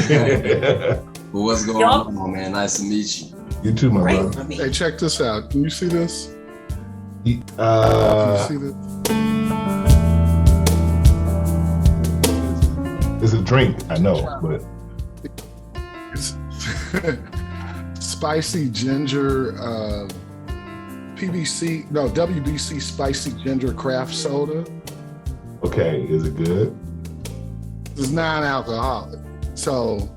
Well, what's going on, man? Nice to meet you. You too, my brother. Hey, check this out. Can you see this? Can you see this? It's a drink, I know, but it's spicy ginger, WBC spicy ginger craft soda. Okay, is it good? It's non-alcoholic, so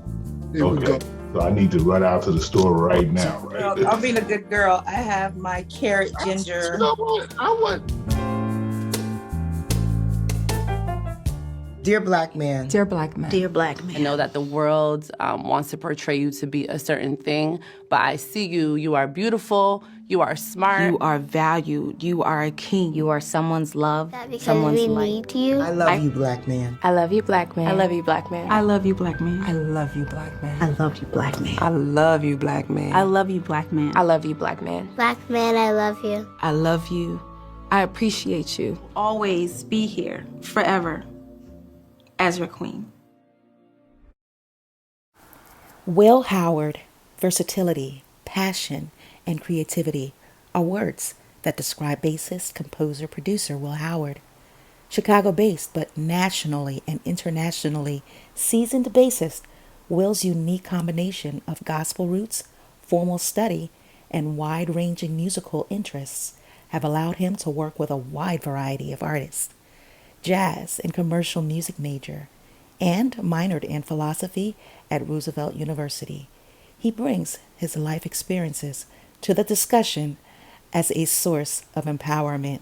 it would go. So I need to run out to the store right now, right? Well, I'm being a good girl. I have my carrot ginger. You know what? I want. Dear Black man. Dear Black man. Dear Black man. I know that the world wants to portray you to be a certain thing, but I see you. You are beautiful. You are smart. You are valued. You are a king. You are someone's love. Someone's light. I love you, Black man. I love you, Black man. I love you, Black man. I love you, Black man. I love you, Black man. I love you, Black man. I love you, Black man. I love you, Black man. I love you, Black man. Black man, I love you. I love you. I appreciate you. Always be here, forever, as your queen. Will Howard, versatility, passion, and creativity are words that describe bassist, composer, producer Will Howard. Chicago-based but nationally and internationally seasoned bassist, Will's unique combination of gospel roots, formal study, and wide-ranging musical interests have allowed him to work with a wide variety of artists. Jazz and commercial music major, and minored in philosophy at Roosevelt University. He brings his life experiences to the discussion as a source of empowerment.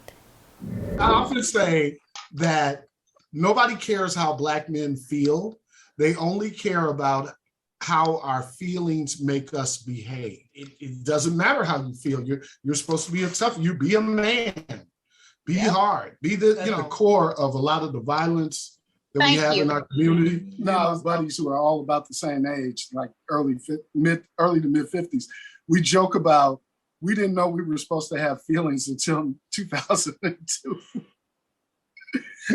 I often say that nobody cares how Black men feel. They only care about how our feelings make us behave. It doesn't matter how you feel. You're supposed to be a tough. You be a man. Be hard. Be the core of a lot of the violence that we have in our community. No, buddies who are all about the same age, like early to mid 50s. We joke about we didn't know we were supposed to have feelings until 2002.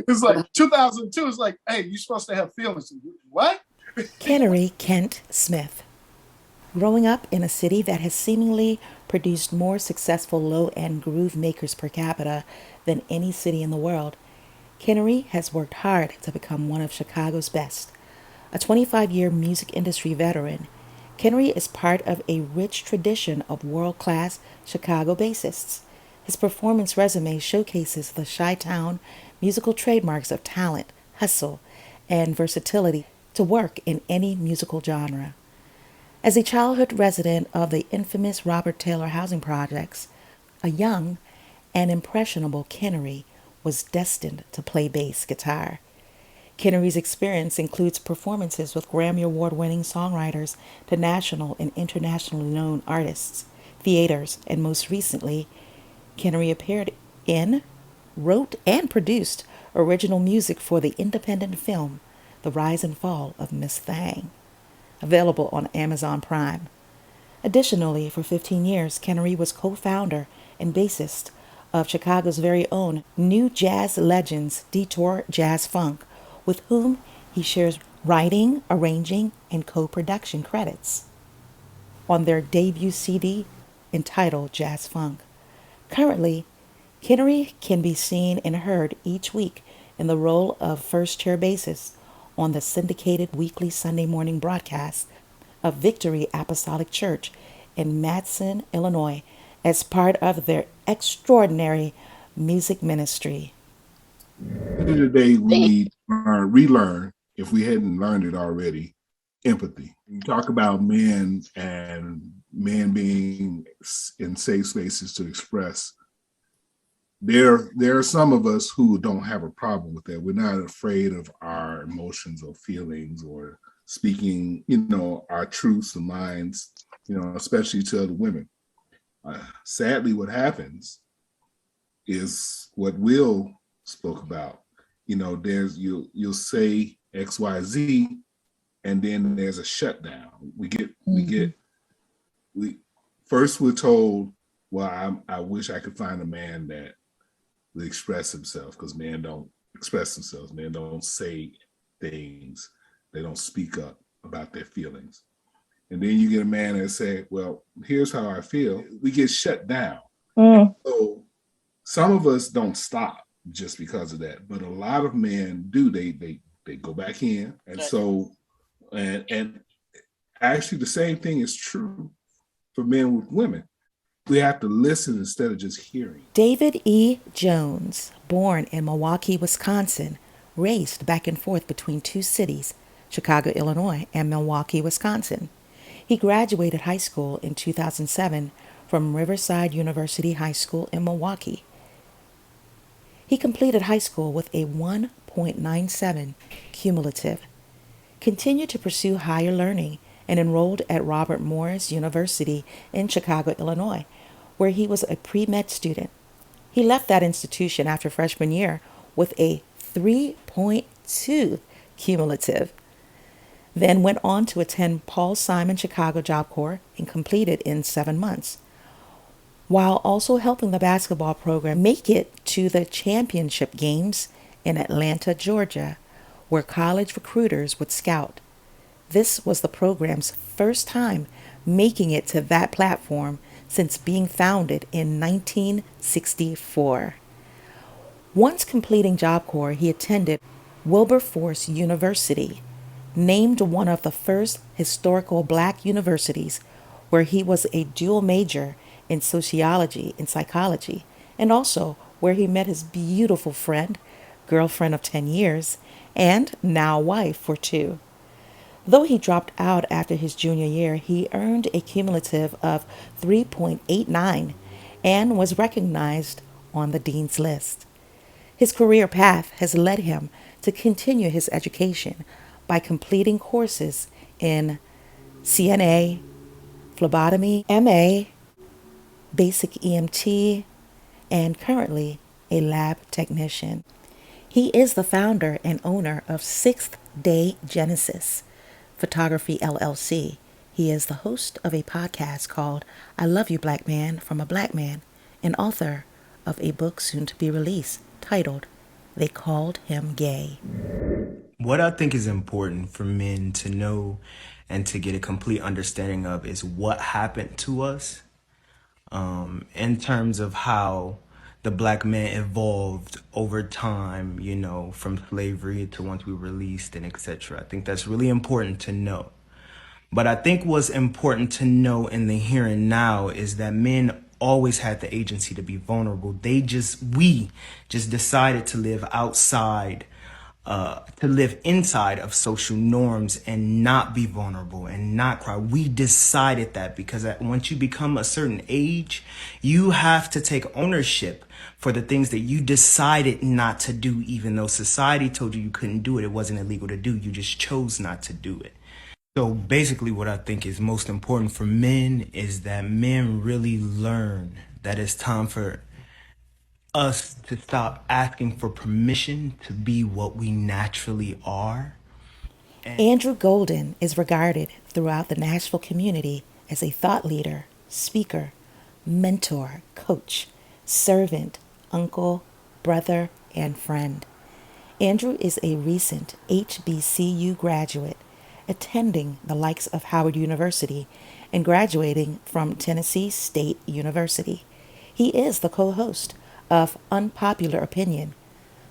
It's like 2002 is like, hey, you're supposed to have feelings. What? Kennery Kent Smith. Growing up in a city that has seemingly produced more successful low-end groove makers per capita than any city in the world, Kennery has worked hard to become one of Chicago's best. A 25-year music industry veteran, Kennery is part of a rich tradition of world-class Chicago bassists. His performance resume showcases the Chi-Town musical trademarks of talent, hustle, and versatility to work in any musical genre. As a childhood resident of the infamous Robert Taylor housing projects, a young and impressionable Kennery was destined to play bass guitar. Kennery's experience includes performances with Grammy Award-winning songwriters to national and internationally known artists, theaters, and most recently, Kennery appeared in, wrote, and produced original music for the independent film The Rise and Fall of Miss Thang, available on Amazon Prime. Additionally, for 15 years, Kennery was co-founder and bassist of Chicago's very own new jazz legends, Detour Jazz Funk, with whom he shares writing, arranging, and co-production credits on their debut CD entitled Jazz Funk. Currently, Kennery can be seen and heard each week in the role of first chair bassist on the syndicated weekly Sunday morning broadcast of Victory Apostolic Church in Matteson, Illinois, as part of their extraordinary music ministry. At the end of the day, we need to relearn, if we hadn't learned it already, empathy. You talk about men and men being in safe spaces to express. There are some of us who don't have a problem with that. We're not afraid of our emotions or feelings or speaking, our truths and minds, especially to other women. Sadly, what happens is what Will spoke about. There's you'll say X, Y, Z, and then there's a shutdown. First we're told, well, I wish I could find a man that would express himself, because men don't express themselves. Men don't say things. They don't speak up. about their feelings. And then you get a man that say, well, here's how I feel. We get shut down. So some of us don't stop just because of that, but a lot of men do. They go back in. And so, and actually the same thing is true for men with women. We have to listen instead of just hearing. David E. Jones, born in Milwaukee, Wisconsin, raced back and forth between two cities, Chicago, Illinois, and Milwaukee, Wisconsin. He graduated high school in 2007 from Riverside University High School in Milwaukee. He completed high school with a 1.97 cumulative, continued to pursue higher learning, and enrolled at Robert Morris University in Chicago, Illinois, where he was a pre-med student. He left that institution after freshman year with a 3.2 cumulative, then went on to attend Paul Simon Chicago Job Corps and completed in 7 months, while also helping the basketball program make it to the championship games in Atlanta, Georgia, where college recruiters would scout. This was the program's first time making it to that platform since being founded in 1964. Once completing Job Corps, he attended Wilberforce University, named one of the first historical black universities, where he was a dual major in sociology and psychology, and also where he met his beautiful friend, girlfriend of 10 years, and now wife for 2. Though he dropped out after his junior year, he earned a cumulative of 3.89 and was recognized on the dean's list. His career path has led him to continue his education by completing courses in CNA, phlebotomy, MA, basic EMT, and currently a lab technician. He is the founder and owner of Sixth Day Genesis Photography LLC. He is the host of a podcast called I Love You Black Man from a Black Man, and author of a book soon to be released titled They Called Him Gay. What I think is important for men to know and to get a complete understanding of is what happened to us in terms of how the black man evolved over time, you know, from slavery to once we were released and etc. I think that's really important to know. But I think what's important to know in the here and now is that men always had the agency to be vulnerable. We just decided to live outside, to live inside of social norms and not be vulnerable and not cry. We decided that because once you become a certain age, you have to take ownership for the things that you decided not to do, even though society told you you couldn't do it. It wasn't illegal to do. You just chose not to do it. So basically what I think is most important for men is that men really learn that it's time for us to stop asking for permission to be what we naturally are. Andrew Golden is regarded throughout the Nashville community as a thought leader, speaker, mentor, coach, servant, uncle, brother, and friend. Andrew is a recent HBCU graduate, attending the likes of Howard University and graduating from Tennessee State University. He is the co-host of Unpopular Opinion,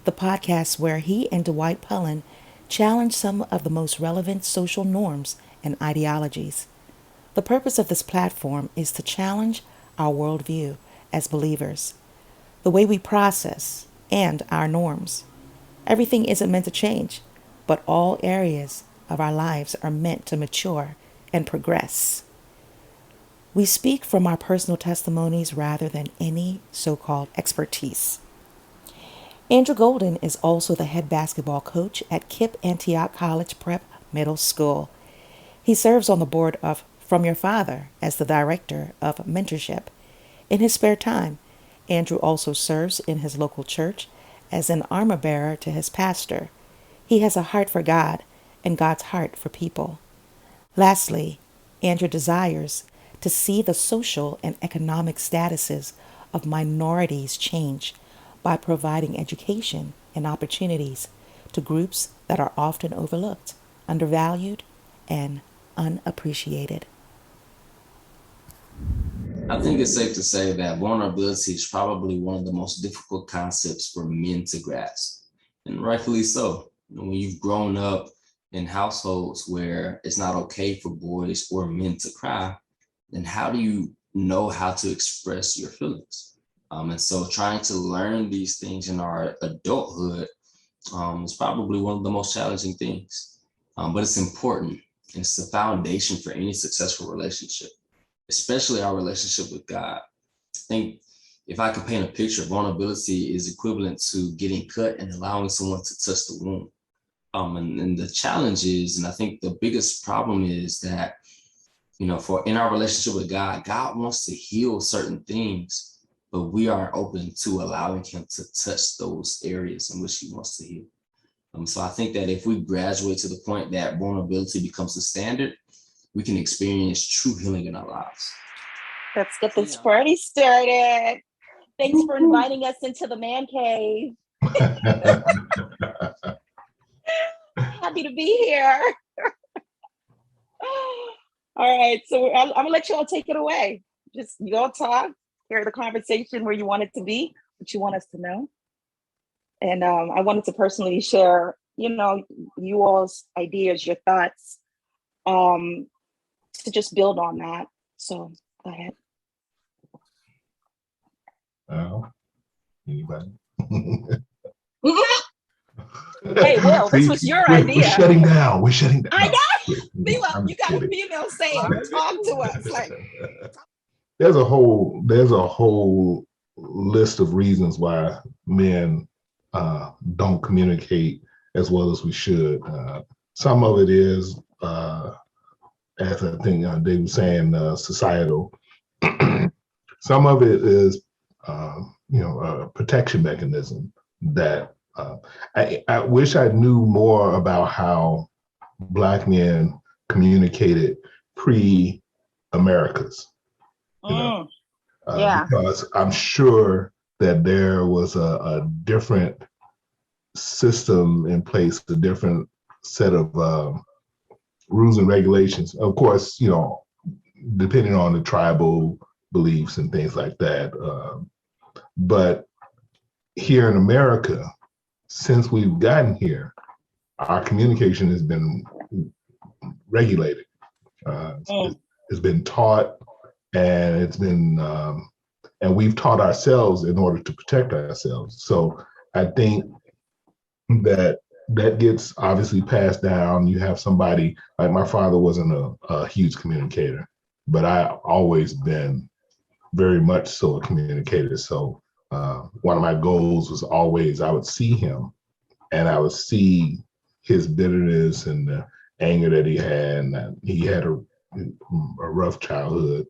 the podcast where he and Dwight Pullen challenge some of the most relevant social norms and ideologies. The purpose of this platform is to challenge our worldview as believers, the way we process, and our norms. Everything isn't meant to change, but all areas of our lives are meant to mature and progress. We speak from our personal testimonies rather than any so-called expertise. Andrew Golden is also the head basketball coach at KIPP Antioch College Prep Middle School. He serves on the board of From Your Father as the director of mentorship. In his spare time, Andrew also serves in his local church as an armor bearer to his pastor. He has a heart for God and God's heart for people. Lastly, Andrew desires to see the social and economic statuses of minorities change by providing education and opportunities to groups that are often overlooked, undervalued, and unappreciated. I think it's safe to say that vulnerability is probably one of the most difficult concepts for men to grasp, and rightfully so. When you've grown up in households where it's not okay for boys or men to cry, then how do you know how to express your feelings? And so trying to learn these things in our adulthood is probably one of the most challenging things, but it's important. It's the foundation for any successful relationship, especially our relationship with God. I think if I could paint a picture, vulnerability is equivalent to getting cut and allowing someone to touch the wound. And the challenge is, and I think the biggest problem is that, for in our relationship with God, God wants to heal certain things, but we aren't open to allowing him to touch those areas in which he wants to heal. So I think that if we graduate to the point that vulnerability becomes the standard, we can experience true healing in our lives. Let's get this party started. Thanks for inviting us into the man cave. Happy to be here. All right, so I'm gonna let you all take it away. Just you all talk, hear the conversation where you want it to be, what you want us to know. And I wanted to personally share, you all's ideas, your thoughts, to just build on that. So go ahead. Anybody? Hey, Will, this was your idea. We're shutting down. We're shutting down. I know. Meanwhile, you got a female saying, talk to us. Like, there's a whole list of reasons why men don't communicate as well as we should. Some of it is, as I think Dave was saying, societal. Some of it is, a protection mechanism that I wish I knew more about how Black men communicated pre-Americas. Because I'm sure that there was a different system in place, a different set of rules and regulations. Of course, depending on the tribal beliefs and things like that. But here in America, since we've gotten here, our communication has been regulated. It's been taught, and it's been, and we've taught ourselves in order to protect ourselves. So I think that gets obviously passed down. You have somebody like my father wasn't a huge communicator, but I've always been very much so a communicator. So one of my goals was always I would see him and I would see his bitterness and the anger that he had. And he had a rough childhood.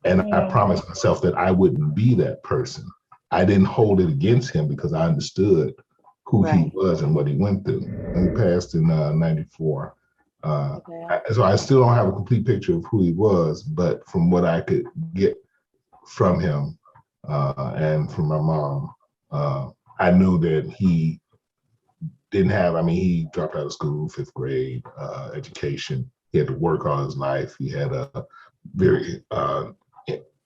And I promised myself that I wouldn't be that person. I didn't hold it against him because I understood who he was and what he went through. And he passed in 94. So I still don't have a complete picture of who he was, but from what I could get from him and from my mom, I knew that he didn't have, he dropped out of school, 5th grade education. He had to work all his life. He had a very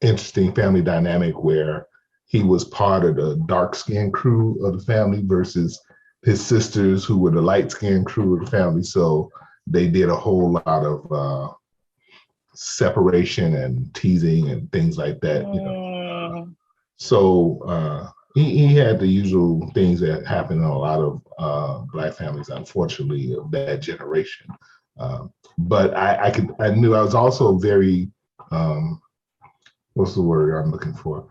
interesting family dynamic where he was part of the dark-skinned crew of the family versus his sisters who were the light-skinned crew of the family. So they did a whole lot of separation and teasing and things like that. So he had the usual things that happen in a lot of Black families, unfortunately, of that generation. But I knew I was also very, what's the word I'm looking for?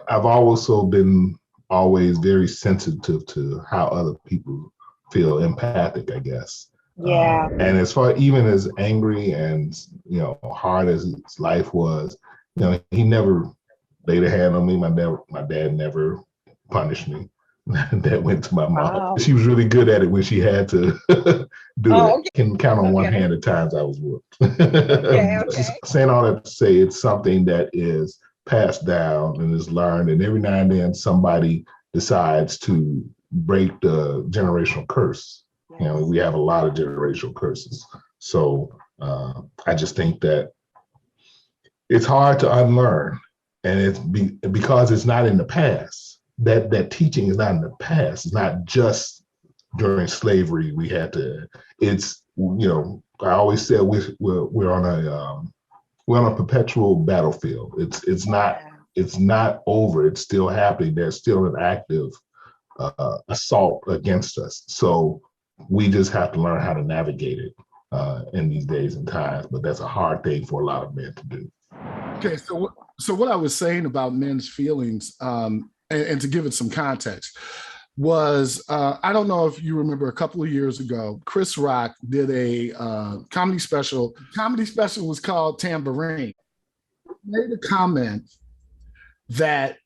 I've also been always very sensitive to how other people feel, empathic, I guess. Yeah. And as far even as angry and hard as his life was, he never laid a hand on me. My dad never punished me. That went to my mom. Wow. She was really good at it when she had to do it. Okay. Can count on one hand the times I was whooped. Okay. Saying all that to say, it's something that is passed down and is learned, and every now and then somebody decides to break the generational curse. We have a lot of generational curses. So I just think that it's hard to unlearn, and because it's not in the past. That teaching is not in the past. It's not just during slavery we had to. It's, I always said we're on a perpetual battlefield. It's not over. It's still happening. There's still an active assault against us. So we just have to learn how to navigate it in these days and times. But that's a hard thing for a lot of men to do. Okay, so what I was saying about men's feelings, and to give it some context, was I don't know if you remember a couple of years ago, Chris Rock did a comedy special. Comedy special was called Tambourine. He made a comment that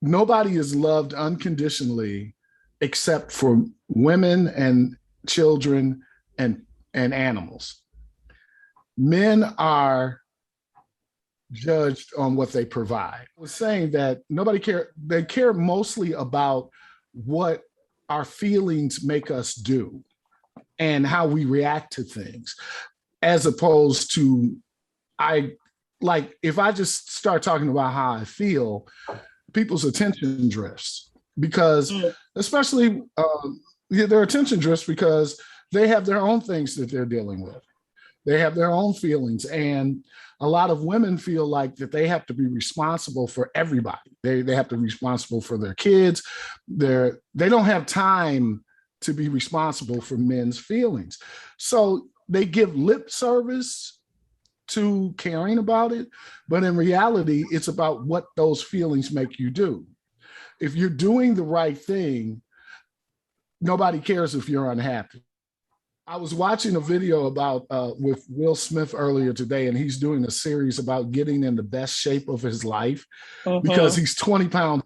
nobody is loved unconditionally except for women and children and animals. Men are judged on what they provide. I was saying that nobody care. They care mostly about what our feelings make us do and how we react to things, as opposed to if I just start talking about how I feel, people's attention drifts because especially their attention drifts because they have their own things that they're dealing with. They have their own feelings, and a lot of women feel like that they have to be responsible for everybody. They have to be responsible for their kids. They don't have time to be responsible for men's feelings. So they give lip service to caring about it, but in reality, it's about what those feelings make you do. If you're doing the right thing, nobody cares if you're unhappy. I was watching a video about with Will Smith earlier today, and he's doing a series about getting in the best shape of his life because he's 20 pounds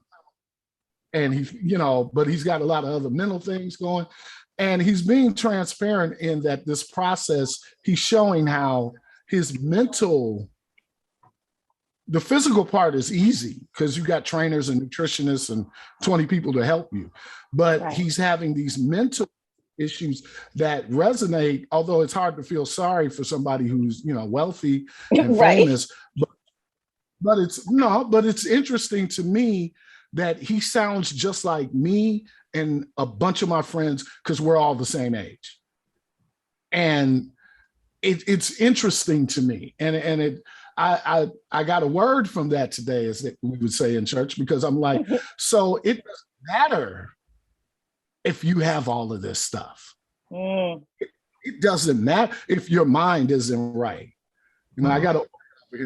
and but he's got a lot of other mental things going. And he's being transparent in that this process, he's showing how his the physical part is easy because you got trainers and nutritionists and 20 people to help you. But he's having these mental issues that resonate, although it's hard to feel sorry for somebody who's wealthy and famous, but it's interesting to me that he sounds just like me and a bunch of my friends because we're all the same age, and it's interesting to me, and I got a word from that today, as we would say in church, because I'm like, so it doesn't matter if you have all of this stuff. It doesn't matter if your mind isn't right. I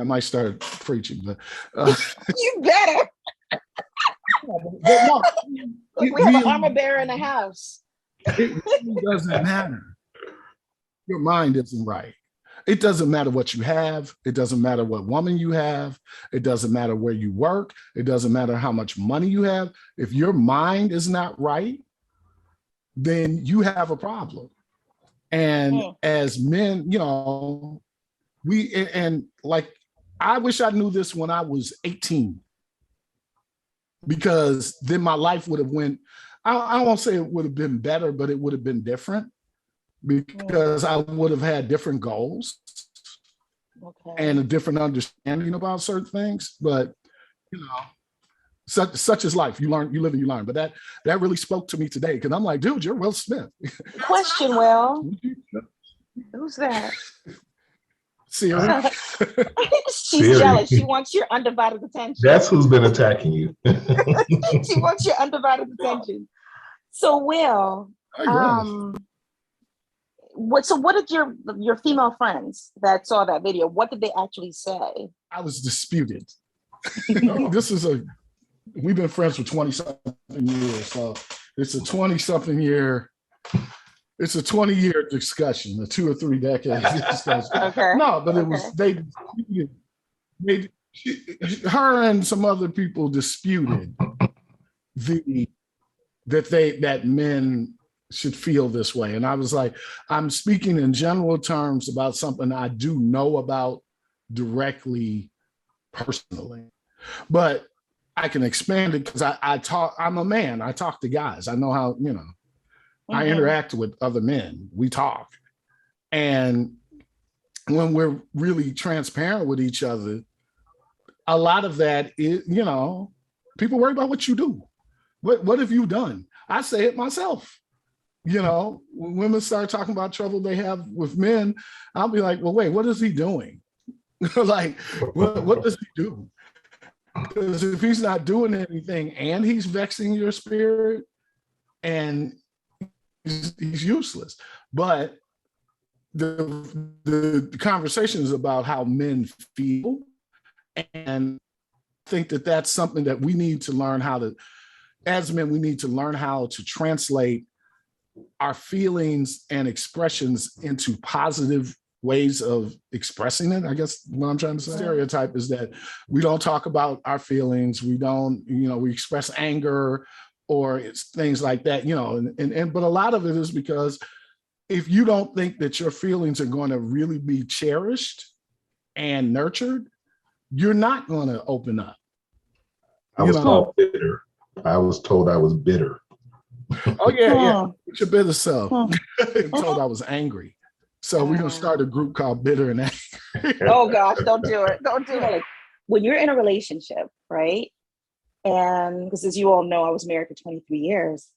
might start preaching, but you better. We have an armor bearer in the house. It really doesn't matter. Your mind isn't right. It doesn't matter what you have. It doesn't matter what woman you have. It doesn't matter where you work. It doesn't matter how much money you have. If your mind is not right, then you have a problem. And as men, I wish I knew this when I was 18, because then my life would have went, I won't say it would have been better, but it would have been different because I would have had different goals and a different understanding about certain things. But, such is life. You learn, you live and you learn. But that really spoke to me today because I'm like, dude, you're Will Smith. Question, Will. Who's that? Siri. She's jealous. She wants your undivided attention. That's who's been attacking you. She wants your undivided attention. So, Will, what did your female friends that saw that video, what did they actually say? I was disputed. We've been friends for 20-something years, so it's a 20-year discussion, a 2 or 3 decade discussion. Okay. No, but it was her and some other people disputed that men should feel this way, and I was like, I'm speaking in general terms about something I do know about directly, personally, but I can expand it because I'm a man. I talk to guys. I know how, I interact with other men. We talk. And when we're really transparent with each other, a lot of that is, people worry about what you do. What have you done? I say it myself. When women start talking about trouble they have with men, I'll be like, well, wait, what is he doing? Like, what does he do? Because if he's not doing anything and he's vexing your spirit, and he's useless. But the conversation is about how men feel, and I think that that's something that we need to learn how to, as men, we need to learn how to translate our feelings and expressions into positive ways of expressing it. I guess what I'm trying to say, stereotype is that we don't talk about our feelings. We don't, we express anger or it's things like that, but a lot of it is because if you don't think that your feelings are going to really be cherished and nurtured, you're not going to open up. I was called bitter. I was told I was bitter. Oh yeah. It's your bitter self. I'm told I was angry. So we're gonna start a group called Bitter and Angry. Oh gosh, don't do it. Don't do it. Like, when you're in a relationship, right? And because as you all know, I was married for 23 years.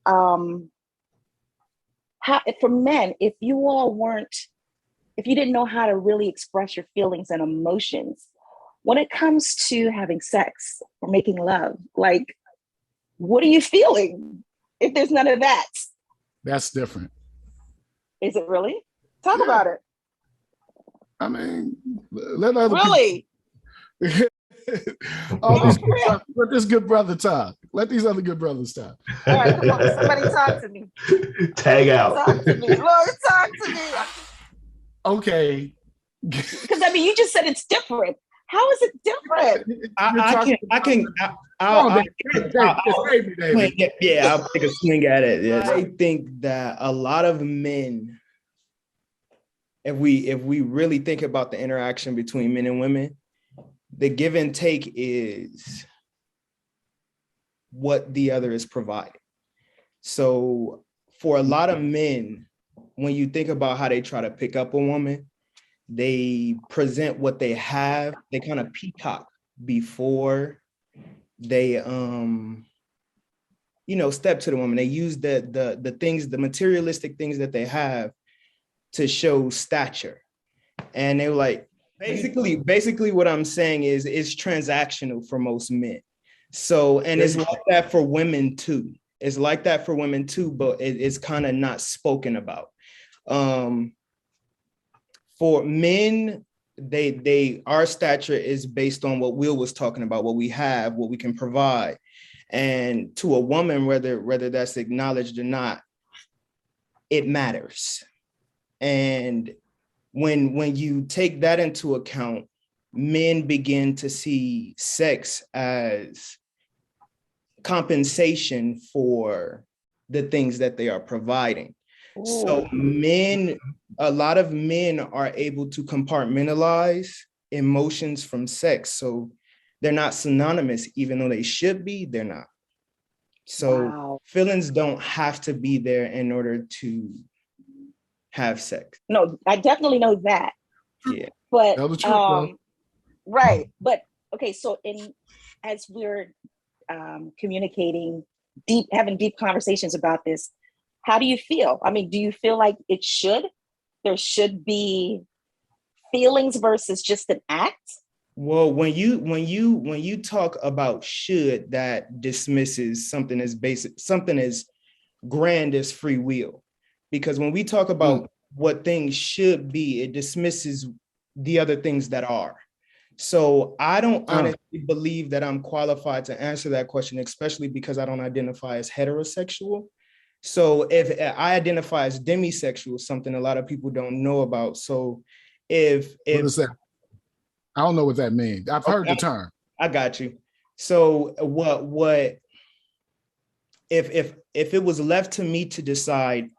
For men, if you didn't know how to really express your feelings and emotions, when it comes to having sex or making love, like, what are you feeling if there's none of that? That's different. Is it really? Talk about it. I mean, let other really. Let this good brother talk. Let these other good brothers talk. All right, come on, somebody talk to me. Tag out. Talk to me, Lord, talk to me. Okay. Because you just said it's different. How is it different? I'll take a swing at it. Yes. I think that a lot of men, if we really think about the interaction between men and women, the give and take is what the other is providing. So for a lot of men, when you think about how they try to pick up a woman, they present what they have. They kind of peacock before they step to the woman. They use the things, the materialistic things that they have to show stature. And they were like, basically what I'm saying is it's transactional for most men. So, and it's like that for women too. It's like that for women too, but it's kind of not spoken about. For men, our stature is based on what Will was talking about, what we have, what we can provide. And to a woman, whether that's acknowledged or not, it matters. And when you take that into account, men begin to see sex as compensation for the things that they are providing. Ooh. So a lot of men are able to compartmentalize emotions from sex. So they're not synonymous, even though they should be, they're not. So feelings don't have to be there in order to have sex. No, I definitely know that. Yeah. But right. But okay, so as we're communicating having deep conversations about this, how do you feel? Do you feel like there should be feelings versus just an act? Well, when you talk about should, that dismisses something as basic, something as grand as free will. Because when we talk about what things should be, it dismisses the other things that are. So I don't honestly believe that I'm qualified to answer that question, especially because I don't identify as heterosexual. So if I identify as demisexual, something a lot of people don't know about. So what is that? I don't know what that means. I've heard the term. I got you. So what if it was left to me to decide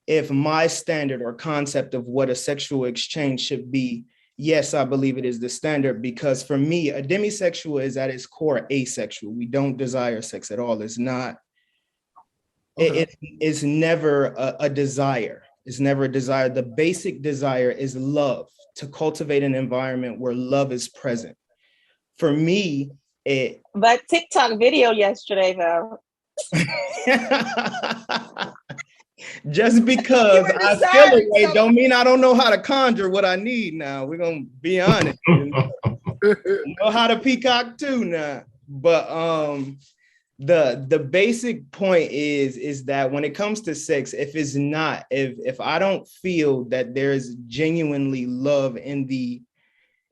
if my standard or concept of what a sexual exchange should be, yes, I believe it is the standard, because for me, a demisexual is at its core asexual. We don't desire sex at all. It's not. It's never a desire. It's never a desire. The basic desire is love, to cultivate an environment where love is present. For me, But TikTok video yesterday, though. Just because I feel a way don't mean I don't know how to conjure what I need now. We're gonna be honest. Know how to peacock too now. But the basic point is that when it comes to sex, if I don't feel that there's genuinely love in the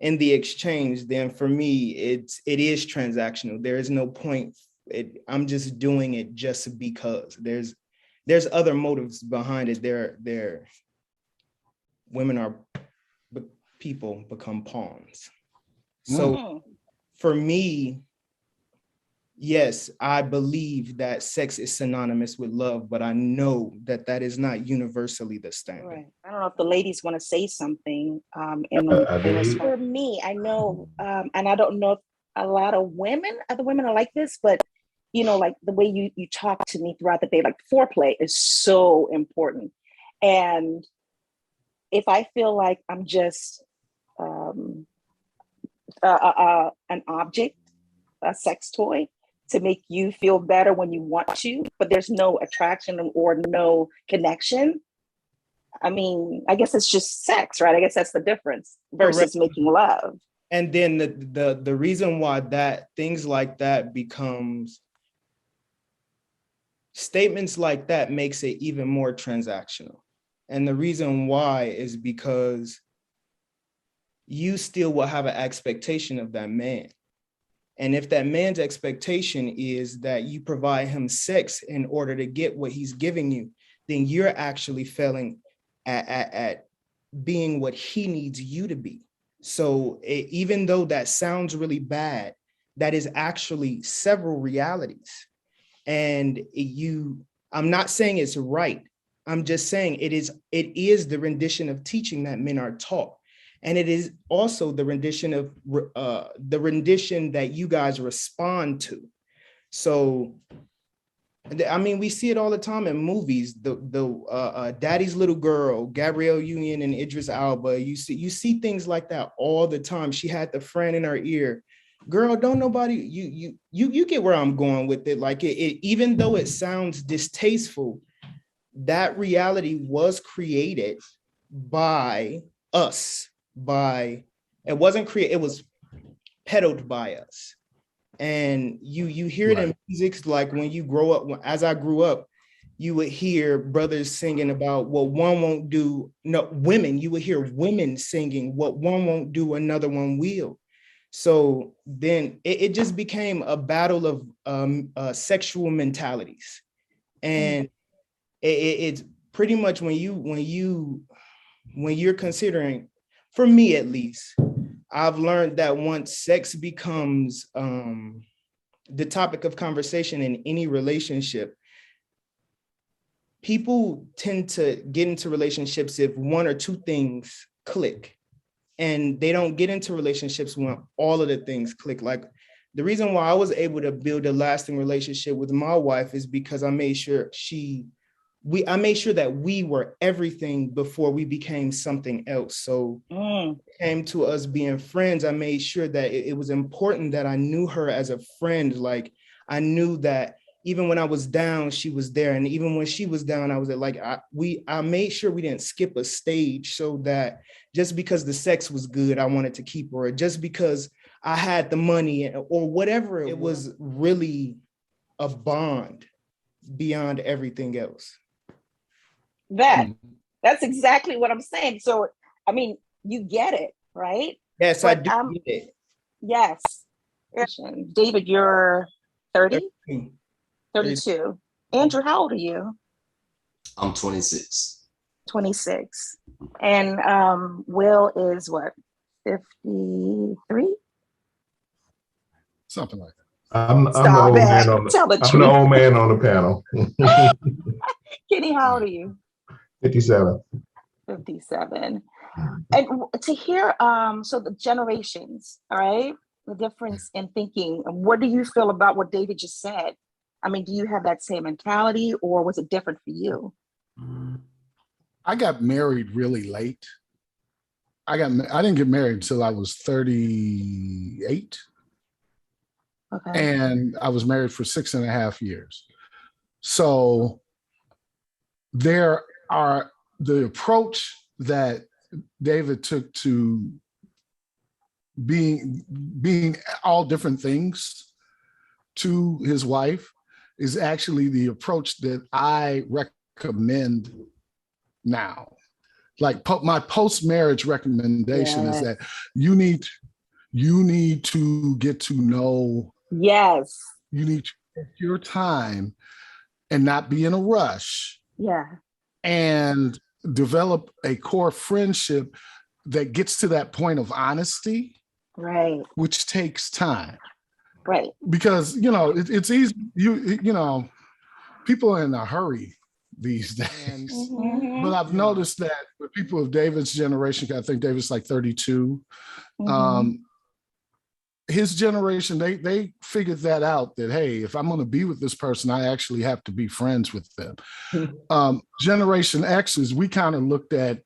exchange, then for me it is transactional. There is no point. I'm just doing it just because there's other motives behind it. People become pawns. So for me, yes, I believe that sex is synonymous with love, but I know that that is not universally the standard. Right. I don't know if the ladies want to say something. For me, I know, and I don't know if a lot of other women are like this, but you know, like the way you talk to me throughout the day, like foreplay is so important. And if I feel like I'm just an object, a sex toy to make you feel better when you want to, but there's no attraction or no connection. I mean, I guess it's just sex, right? I guess that's the difference versus making love. And then the reason why that things like that becomes statements like that makes it even more transactional. And the reason why is because you still will have an expectation of that man. And if that man's expectation is that you provide him sex in order to get what he's giving you, then you're actually failing at being what he needs you to be. So even though that sounds really bad, that is actually several realities. And I'm not saying it's right. I'm just saying it is the rendition of teaching that men are taught. And it is also the rendition that you guys respond to. So, I mean, we see it all the time in movies. The Daddy's Little Girl, Gabrielle Union and Idris Elba. You see things like that all the time. She had the friend in her ear. Girl, don't nobody, you get where I'm going with it. Like it even though it sounds distasteful, that reality was created by us. It was peddled by us. And you hear it in music, like when you grow up, as I grew up, you would hear brothers singing about what one won't do. No, women, you would hear women singing what one won't do, another one will. So then it just became a battle of sexual mentalities. And it's pretty much when you're considering, for me at least, I've learned that once sex becomes the topic of conversation in any relationship, people tend to get into relationships if one or two things click. And they don't get into relationships when all of the things click. Like the reason why I was able to build a lasting relationship with my wife is because I made sure that we were everything before we became something else. So it came to us being friends. I made sure that it was important that I knew her as a friend. Like I knew that even when I was down, she was there. And even when she was down, I was like, I made sure we didn't skip a stage, so that just because the sex was good, I wanted to keep her, or just because I had the money or whatever, it was really a bond beyond everything else. That's exactly what I'm saying. So, I mean, you get it, right? Yes, but I do get it. Yes. David, you're 30? 32. Andrew, how old are you? I'm 26. 26. And Will is what, 53? Something like that. I'm the old man on the panel. Kenny, how old are you? 57. 57. And to hear, so the generations, all right, the difference in thinking, what do you feel about what David just said? I mean, do you have that same mentality, or was it different for you? I got married really late. I didn't get married until I was 38. Okay. And I was married for 6.5 years. So there are the approach that David took to being all different things to his wife is actually the approach that I recommend now. Like my post-marriage recommendation is that you need to get to know. Yes. You need to take your time and not be in a rush. Yeah. And develop a core friendship that gets to that point of honesty. Right. Which takes time. Right. Because, it's easy. People are in a hurry these days. Mm-hmm. But I've noticed that with people of David's generation, I think David's like 32, his generation, they figured that out, that, hey, if I'm going to be with this person, I actually have to be friends with them. Generation X's, we kind of looked at,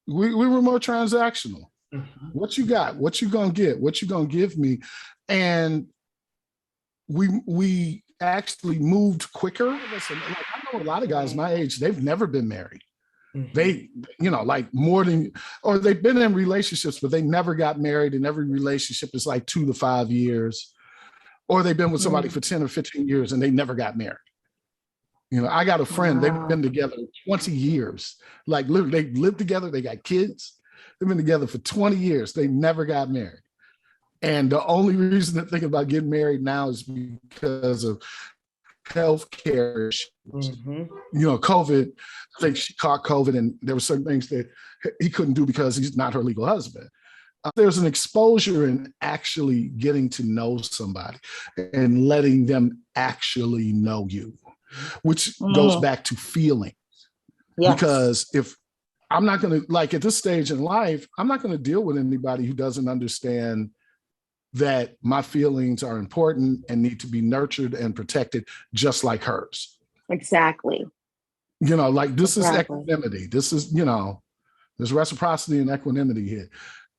we were more transactional. What you got? What you gonna get? What you gonna give me? And we actually moved quicker. Listen, like, I know a lot of guys my age, they've never been married. They, like more than, or they've been in relationships, but they never got married, and every relationship is like 2 to 5 years. Or they've been with somebody for 10 or 15 years and they never got married. I got a friend, they've been together 20 years. Like, literally, they lived together, they got kids. They've been together for 20 years. They never got married. And the only reason they're thinking about getting married now is because of healthcare issues. COVID, I think she caught COVID, and there were certain things that he couldn't do because he's not her legal husband. There's an exposure in actually getting to know somebody and letting them actually know you, which goes back to feelings. Yes. Because if I'm not going to, like, at this stage in life, I'm not going to deal with anybody who doesn't understand that my feelings are important and need to be nurtured and protected just like hers. Exactly. Like, this is equanimity. This is, there's reciprocity and equanimity here.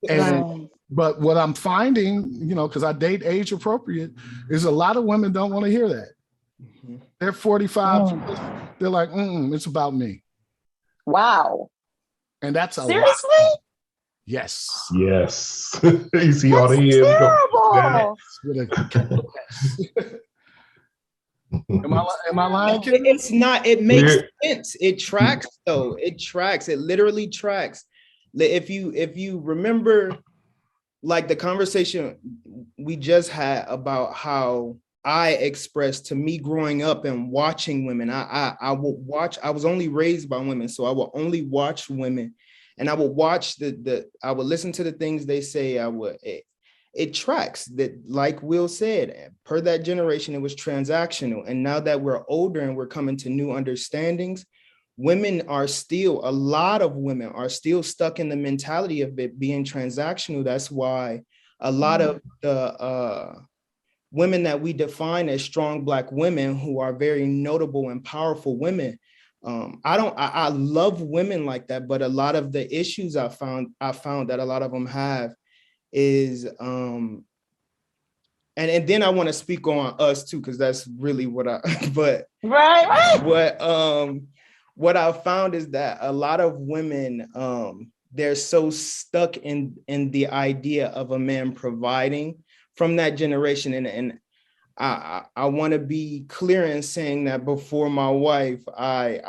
And, but what I'm finding, because I date age appropriate, is a lot of women don't want to hear that. They're 45. They're like, it's about me. Wow. And that's a seriously? lot. Yes. Yes. You see all the terrible. Am I lying? It's not. It makes sense. It tracks, though. It tracks. It literally tracks. If you remember, like, the conversation we just had about how I expressed to me growing up and watching women. I would watch. I was only raised by women, so I would only watch women, and I would watch I would listen to the things they say. It tracks that, like Will said, per that generation, it was transactional. And now that we're older and we're coming to new understandings, a lot of women are still stuck in the mentality of it being transactional. That's why a lot of the women that we define as strong Black women, who are very notable and powerful women, I love women like that, but a lot of the issues I found that a lot of them have is and then I want to speak on us too, because that's really what what I found is that a lot of women, they're so stuck in the idea of a man providing from that generation. And I want to be clear in saying that before my wife, I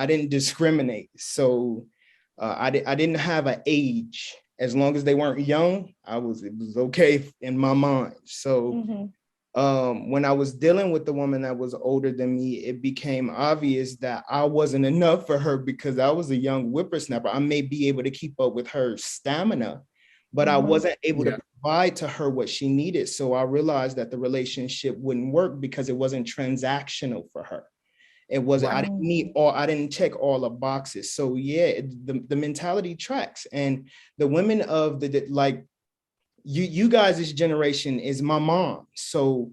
didn't discriminate. So I didn't have an age. As long as they weren't young, it was okay in my mind. So when I was dealing with the woman that was older than me, it became obvious that I wasn't enough for her because I was a young whippersnapper. I may be able to keep up with her stamina, but I wasn't able to provide to her what she needed. So I realized that the relationship wouldn't work because it wasn't transactional for her. It wasn't, I didn't check all the boxes. So yeah, the mentality tracks. And the women of you guys' generation is my mom. So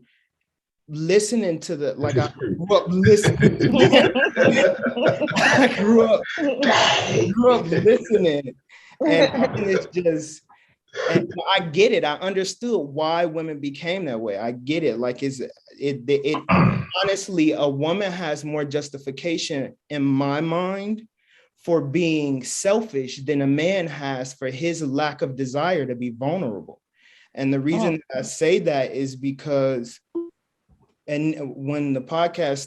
listening to the, like, I grew up listening. I grew up listening, and it's just, and I get it. I understood why women became that way. I get it. Like, it honestly, a woman has more justification in my mind for being selfish than a man has for his lack of desire to be vulnerable. And the reason I say that is because, and when the podcast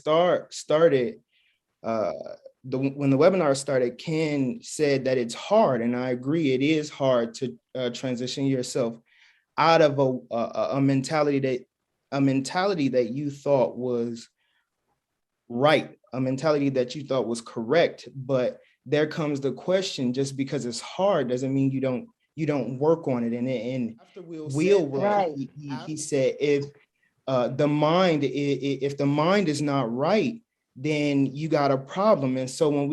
started, when the webinar started, Ken said that it's hard, and I agree, it is hard to transition yourself out of a mentality that you thought was right, a mentality that you thought was correct. But there comes the question: just because it's hard doesn't mean you don't work on it. And after he said, if the mind is not right, then you got a problem. And so when